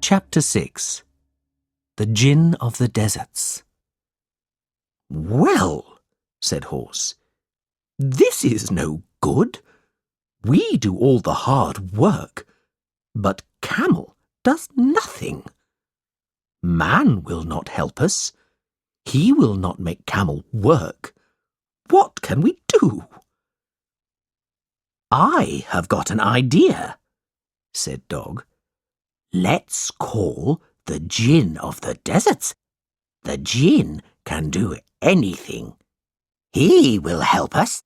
Chapter 6. The Djinn of the Deserts. "Well," said Horse, "this is no good. We do all the hard work, but Camel does nothing. Man will not help us. He will not make Camel work. What can we do?" "I have got an idea," said Dog. "Let's call the Djinn of the Deserts. The Djinn can do anything. He will help us."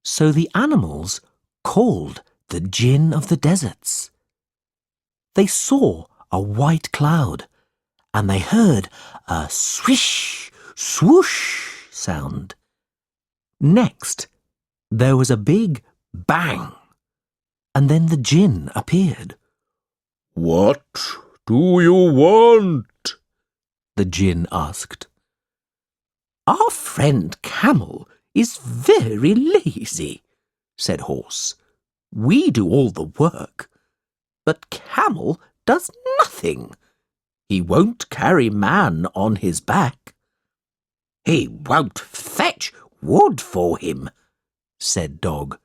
So the animals called the Djinn of the Deserts. They saw a white cloud, and they heard a swish, swoosh sound. Next, there was a big bang, and then the Djinn appeared. "What do you want?" the Djinn asked. "Our friend Camel is very lazy," said Horse. "We do all the work, but Camel does nothing. He won't carry man on his back." "He won't fetch wood for him," said Dog.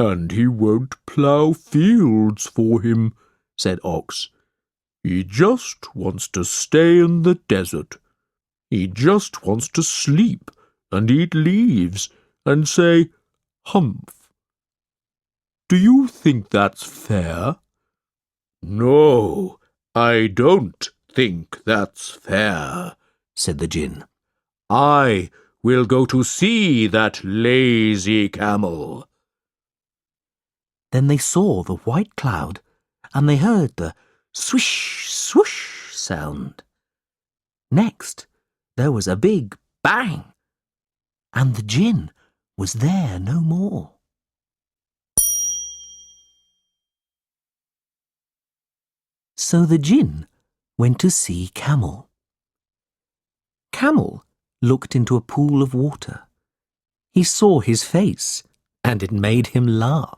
"And he won't plough fields for him," said Ox. "He just wants to stay in the desert. He just wants to sleep and eat leaves and say, 'Humph.' Do you think that's fair?" "No, I don't think that's fair," said the Djinn. "I will go to see that lazy Camel." Then they saw the white cloud, and they heard the swish, swoosh sound. Next, there was a big bang, and the Djinn was there no more. So the Djinn went to see Camel. Camel looked into a pool of water. He saw his face, and it made him laugh.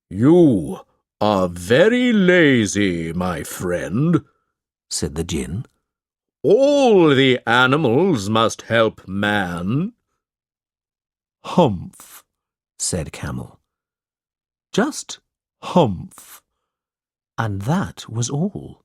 "You are very lazy, my friend," said the Djinn. "All the animals must help man." "Humph," said Camel. Just humph. And that was all.